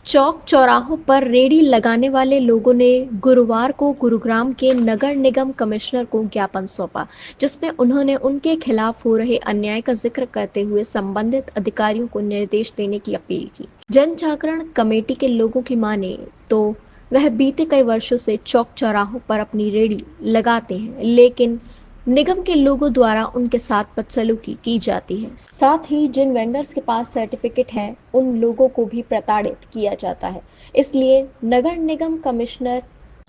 चौक चौराहों पर रेहड़ी लगाने वाले लोगों ने गुरुवार को गुरुग्राम के नगर निगम कमिश्नर को ज्ञापन सौंपा, जिसमें उन्होंने उनके खिलाफ हो रहे अन्याय का जिक्र करते हुए संबंधित अधिकारियों को निर्देश देने की अपील की। जन जागरण कमेटी के लोगों की माने तो वह बीते कई वर्षों से चौक चौराहों पर अपनी रेहड़ी लगाते हैं, लेकिन निगम के लोगों द्वारा उनके साथ बदसलूकी की जाती है। साथ ही जिन वेंडर्स के पास सर्टिफिकेट है उन लोगों को भी प्रताड़ित किया जाता है। इसलिए नगर निगम कमिश्नर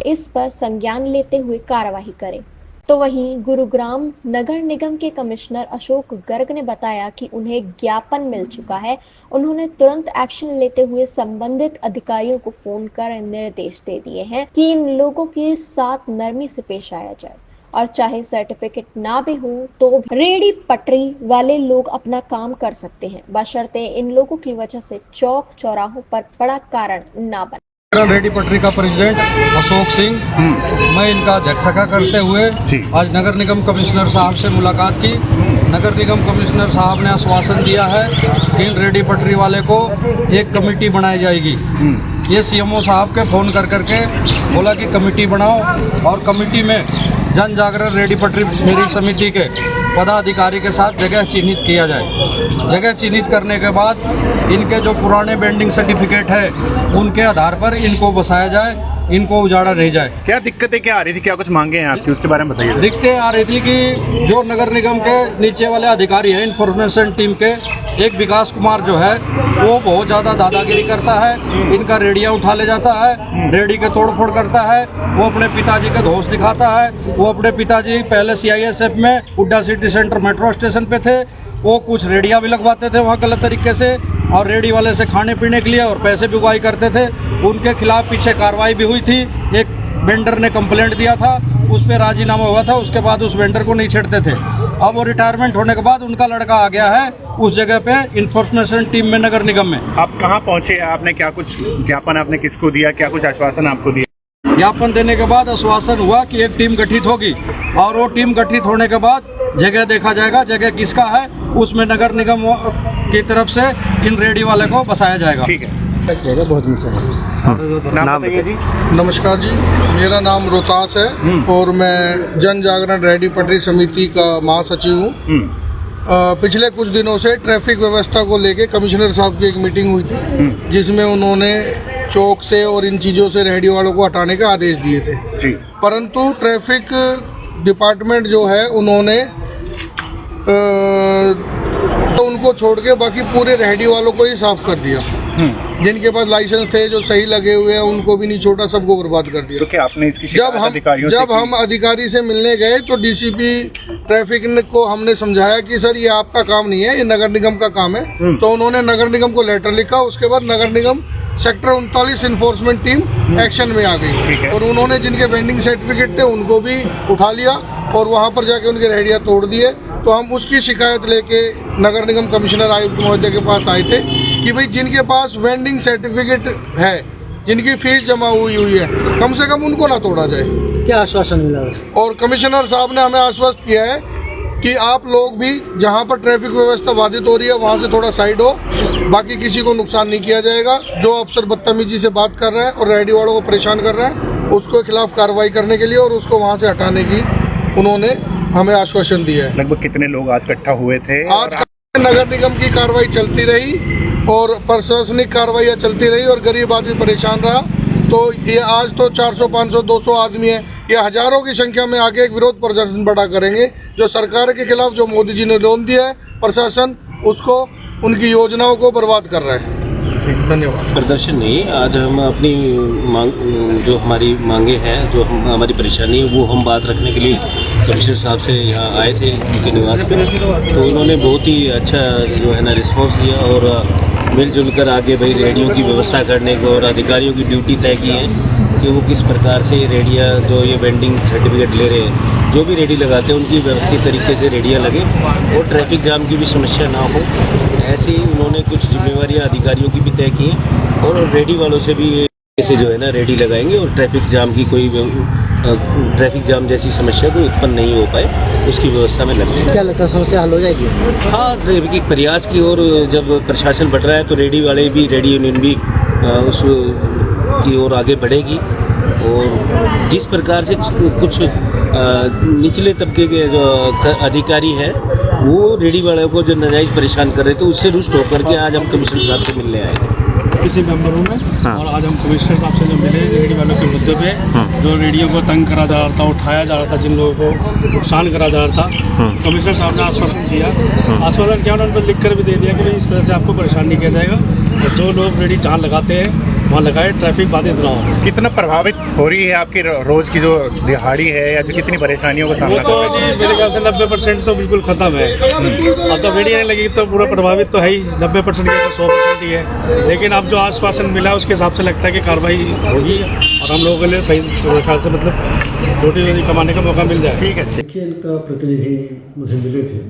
इस पर संज्ञान लेते हुए कार्यवाही करें। तो वहीं गुरुग्राम नगर निगम के कमिश्नर अशोक गर्ग ने बताया कि उन्हें ज्ञापन मिल चुका है। उन्होंने तुरंत एक्शन लेते हुए संबंधित अधिकारियों को फोन कर निर्देश दे दिए हैं कि इन लोगों के साथ नरमी से पेश आया जाए और चाहे सर्टिफिकेट ना भी हो तो रेहड़ी पटरी वाले लोग अपना काम कर सकते हैं, बशर्ते इन लोगों की वजह से चौक चौराहों पर बड़ा कारण ना बने। रेहड़ी पटरी का प्रेसिडेंट अशोक सिंह, मैं इनका अध्यक्षता करते हुए आज नगर निगम कमिश्नर साहब से मुलाकात की। नगर निगम कमिश्नर साहब ने आश्वासन दिया है कि इन रेहड़ी पटरी वाले को एक कमेटी बनाई जाएगी। ये सीएमओ साहब के फोन कर करके बोला कि कमेटी बनाओ और कमेटी में जन जागरण रेहड़ी पटरी मेरी समिति के पदाधिकारी के साथ जगह चिन्हित किया जाए। जगह चिन्हित करने के बाद इनके जो पुराने बेंडिंग सर्टिफिकेट है उनके आधार पर इनको बसाया जाए, इनको उजाड़ा नहीं जाए। क्या दिक्कतें क्या आ रही थी, क्या कुछ मांगे हैं आपकी, उसके बारे में बताइए। दिक्कतें आ रही थी कि जो नगर निगम के नीचे वाले अधिकारी हैं इंफॉर्मेशन टीम के, एक विकास कुमार जो है वो बहुत ज़्यादा दादागिरी करता है। इनका रेडिया उठा ले जाता है, रेडी के तोड़फोड़ करता है। वो अपने पिताजी का दोष दिखाता है। वो अपने पिताजी पहले CISF में Hooda city centre metro station पे थे। वो कुछ रेडिया भी लगवाते थे वहाँ गलत तरीके से और रेडी वाले से खाने पीने के लिए और पैसे भी उगाई करते थे। उनके खिलाफ पीछे कार्रवाई भी हुई थी। एक वेंडर ने कंप्लेंट दिया था, उस पर राजीनामा हुआ था। उसके बाद उस वेंडर को नहीं छेड़ते थे। अब वो रिटायरमेंट होने के बाद उनका लड़का आ गया है उस जगह पे इन्फोर्समेशन टीम में नगर निगम में। आप कहाँ पहुँचे, आपने क्या कुछ ज्ञापन आपने किसको दिया, क्या कुछ आश्वासन आपको दिया? ज्ञापन देने के बाद आश्वासन हुआ कि एक टीम गठित होगी और वो टीम गठित होने के बाद जगह देखा जाएगा, जगह किसका है उसमें नगर निगम की तरफ से इन रेडी वाले को बसाया जाएगा। ठीक है, नाम बताइए जी। नमस्कार जी, मेरा नाम रोहतास है और मैं जन जागरण रेहड़ी पटरी समिति का महासचिव हूँ। पिछले कुछ दिनों से ट्रैफिक व्यवस्था को लेके कमिश्नर साहब की एक मीटिंग हुई थी, जिसमें उन्होंने चौक से और इन चीज़ों से रेहड़ी वालों को हटाने के आदेश दिए थे जी। परंतु ट्रैफिक डिपार्टमेंट जो है उन्होंने तो उनको छोड़ के बाकी पूरे रेहड़ी वालों को ही साफ कर दिया। जिनके पास लाइसेंस थे, जो सही लगे हुए हैं, उनको भी नहीं छोड़ा, सबको बर्बाद कर दिया। तो क्या आपने इसकी जब हम अधिकारी से मिलने गए तो DCP ट्रैफिक को हमने समझाया कि सर ये आपका काम नहीं है, ये नगर निगम का काम है। तो उन्होंने नगर निगम को लेटर लिखा। उसके बाद नगर निगम सेक्टर 39 इन्फोर्समेंट टीम एक्शन में आ गई और उन्होंने जिनके वेंडिंग सर्टिफिकेट थे उनको भी उठा लिया और वहाँ पर जाके उनके रेहड़ियाँ तोड़ दिए। तो हम उसकी शिकायत लेके नगर निगम कमिश्नर आयुक्त महोदय के पास आए थे कि भाई जिनके पास वेंडिंग सर्टिफिकेट है, जिनकी फीस जमा हुई है, कम से कम उनको ना तोड़ा जाए। क्या आश्वासन मिला? और कमिश्नर साहब ने हमें आश्वस्त किया है कि आप लोग भी जहां पर ट्रैफिक व्यवस्था बाधित हो रही है वहां से थोड़ा साइड हो, बाकी किसी को नुकसान नहीं किया जाएगा। जो अफसर बदतमीजी से बात कर रहा है और रेहड़ी वालों को परेशान कर रहा है उसके खिलाफ कार्रवाई करने के लिए और उसको वहां से हटाने की उन्होंने हमें आश्वासन दिया है। लगभग कितने लोग आज इकट्ठा हुए थे? आज नगर निगम की कार्रवाई चलती रही और प्रशासनिक कार्रवाइयाँ चलती रही और गरीब आदमी परेशान रहा। तो ये आज तो 400, 500, 200 आदमी है, ये हजारों की संख्या में आगे एक विरोध प्रदर्शन बड़ा करेंगे। जो सरकार के खिलाफ जो मोदी जी ने लोन दिया है, प्रशासन उसको उनकी योजनाओं को बर्बाद कर रहा है। धन्यवाद। प्रदर्शन नहीं, आज हम अपनी मांग, जो हमारी मांगे हैं, जो हमारी परेशानी है, वो हम बात रखने के लिए कमिश्नर साहब से यहाँ आए थे उनके निवास पे। तो उन्होंने बहुत ही अच्छा जो है ना रिस्पॉन्स दिया और मिलजुल कर आगे भाई रेडियो की व्यवस्था करने को और अधिकारियों की ड्यूटी तय की है कि वो किस प्रकार से रेडिया जो ये वेंडिंग सर्टिफिकेट ले रहे हैं, जो भी रेडी लगाते हैं उनकी व्यवस्थित तरीके से रेडिया लगे और ट्रैफिक जाम की भी समस्या ना हो। ऐसे ही उन्होंने कुछ जिम्मेवारियां अधिकारियों की भी तय की हैं और रेडी वालों से भी ऐसे जो है ना रेडी लगाएंगे और ट्रैफिक जाम की कोई ट्रैफिक जाम जैसी समस्या कोई उत्पन्न नहीं हो पाए उसकी व्यवस्था में लग रही है। क्या लगता है समस्या हल हो जाएगी? हाँ, प्रयास की ओर जब प्रशासन बढ़ रहा है तो रेडी वाले भी, रेडी यूनियन भी उस की ओर आगे बढ़ेगी। और जिस प्रकार से कुछ निचले तबके के जो अधिकारी हैं वो रेडी वालों को जो नाजायज़ परेशान कर रहे थे उससे रुष्ट होकर के आज हम कमिश्नर साहब से मिलने आए थे। किसी मेंबरों में और आज हम कमिश्नर साहब से जो मिले रेडी वालों के मुद्दे पे जो रेडियो को तंग करा जा रहा था, उठाया जा रहा था, जिन लोगों को नुकसान करा जा रहा था, कमिश्नर साहब ने आश्वासन किया। आश्वासन क्या उन्होंने लिख कर भी दे दिया कि इस तरह से आपको परेशान नहीं किया जाएगा और जो लोग रेडी जहाँ लगाते हैं वहाँ लगाए, ट्रैफिक बाधित ना हो। कितना प्रभावित हो रही है आपकी रोज की जो दिहाड़ी है या जो कितनी परेशानियों का सामना वो तो जी मेरे ख्याल से 90% तो बिल्कुल खत्म है। अब तो रेडी आने लगी तो पूरा प्रभावित तो है ही, 90% या 100% ही है। लेकिन अब जो आश्वासन मिला उसके हिसाब से लगता है कि कार्रवाई होगी और हम लोगों के लिए सही मेरे ख्याल से मतलब रोटी रोटी कमाने का मौका मिल जाए। ठीक है। देखिए, इनका प्रतिनिधि मुझे मिले थे,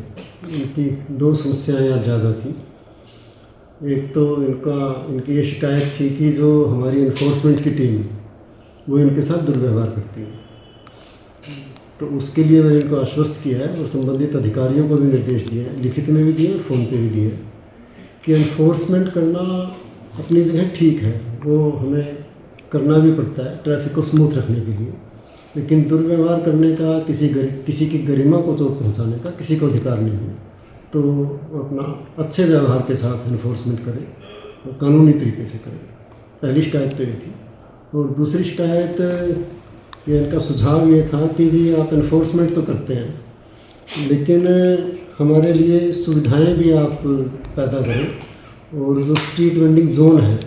इनकी दो समस्याएं आज ज़्यादा थी। एक तो इनकी ये शिकायत थी कि जो हमारी इन्फोर्समेंट की टीम वो इनके साथ दुर्व्यवहार करती है। तो उसके लिए मैंने इनको आश्वस्त किया है और संबंधित अधिकारियों को भी निर्देश दिए हैं, लिखित में भी दिए और फ़ोन पे भी दिए कि इन्फोर्समेंट करना अपनी जगह ठीक है, वो हमें करना भी पड़ता है ट्रैफिक को स्मूथ रखने के लिए, लेकिन दुर्व्यवहार करने का, किसी की गरिमा को चोट पहुंचाने का किसी को अधिकार नहीं है। तो अपना अच्छे व्यवहार के साथ इन्फोर्समेंट करें और कानूनी तरीके से करें। पहली शिकायत तो ये थी। और दूसरी शिकायत ये इनका सुझाव ये था कि जी आप इन्फोर्समेंट तो करते हैं लेकिन हमारे लिए सुविधाएं भी आप पैदा करें और जो स्ट्रीट वेंडिंग जोन है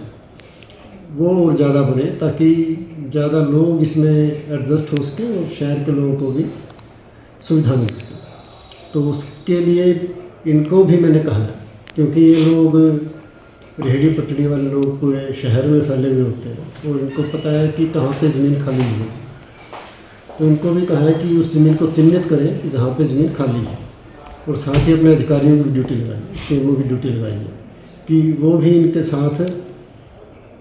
वो और ज़्यादा बने ताकि ज़्यादा लोग इसमें एडजस्ट हो सकें और शहर के लोगों को भी सुविधा मिल सके। तो उसके लिए इनको भी मैंने कहा है, क्योंकि ये लोग रेहड़ी पटड़ी वाले लोग पूरे शहर में फैले हुए होते हैं और इनको पता है कि कहाँ पे ज़मीन खाली है। तो इनको भी कहा है कि उस ज़मीन को चिन्हित करें कि जहाँ पे ज़मीन खाली है और साथ ही अपने अधिकारियों की ड्यूटी लगाई, सीएमओ की ड्यूटी लगाई है कि वो भी इनके साथ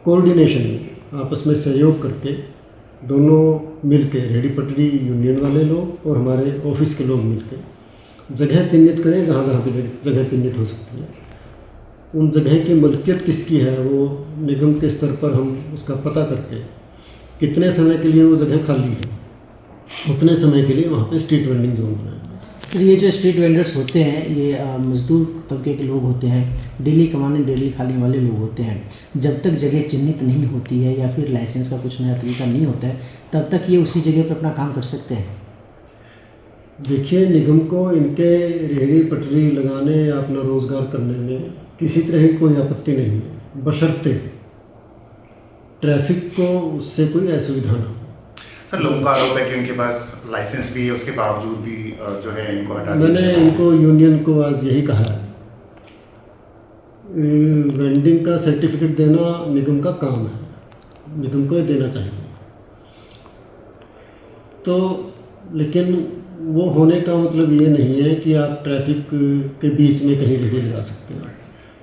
कोऑर्डिनेशन में आपस में सहयोग करके दोनों मिलके रेहड़ी पटड़ी यूनियन वाले लोग और हमारे ऑफिस के लोग मिलके जगह चिन्हित करें जहाँ जहाँ पे जगह चिन्हित हो सकती है। उन जगह की मलकियत किसकी है वो निगम के स्तर पर हम उसका पता करके कितने समय के लिए वो जगह खाली है उतने समय के लिए वहाँ पे स्ट्रीट वेंडिंग जोन बनाएंगे। सर, ये जो स्ट्रीट वेंडर्स होते हैं ये मजदूर तबके के लोग होते हैं, डेली कमाने डेली खाने वाले लोग होते हैं। जब तक जगह चिन्हित नहीं होती है या फिर लाइसेंस का कुछ नया तरीका नहीं होता है तब तक ये उसी जगह पर अपना काम कर सकते हैं। देखिए, निगम को इनके रेहड़ी पटरी लगाने या अपना रोज़गार करने में किसी तरह की कोई आपत्ति नहीं है, बशर्ते ट्रैफिक को उससे कोई असुविधा ना हो। सर, लोगों का आरोप है कि उनके पास लाइसेंस भी है, उसके बावजूद भी जो है इनको हटा दिया। मैंने इनको यूनियन को आज यही कहा है, वेंडिंग का सर्टिफिकेट देना निगम का काम है, निगम को देना चाहिए। तो लेकिन वो होने का मतलब ये नहीं है कि आप ट्रैफिक के बीच में कहीं रेहड़ी लगा सकते हैं।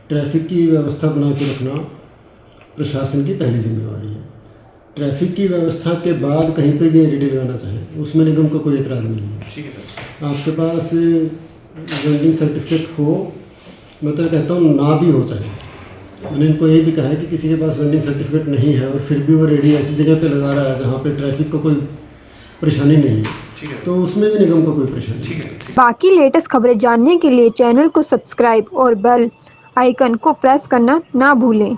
ट्रैफिक की व्यवस्था बना के रखना प्रशासन की पहली जिम्मेवारी है। ट्रैफिक की व्यवस्था के बाद कहीं पर भी रेहड़ी लगाना चाहे उसमें निगम को कोई एतराज़ नहीं है। ठीक है सर। आपके पास वेंडिंग सर्टिफिकेट हो, मैं तो कहता हूँ ना भी हो चाहे। मैंने इनको ये भी कहा है कि किसी के पास वेंडिंग सर्टिफिकेट नहीं है और फिर भी वो रेहड़ी ऐसी जगह पे लगा रहा है जहाँ पे ट्रैफिक को कोई परेशानी नहीं है, तो उसमें भी निगम को कोई परेशानी नहीं है। बाकी लेटेस्ट खबरें जानने के लिए चैनल को सब्सक्राइब और बेल आइकन को प्रेस करना ना भूलें।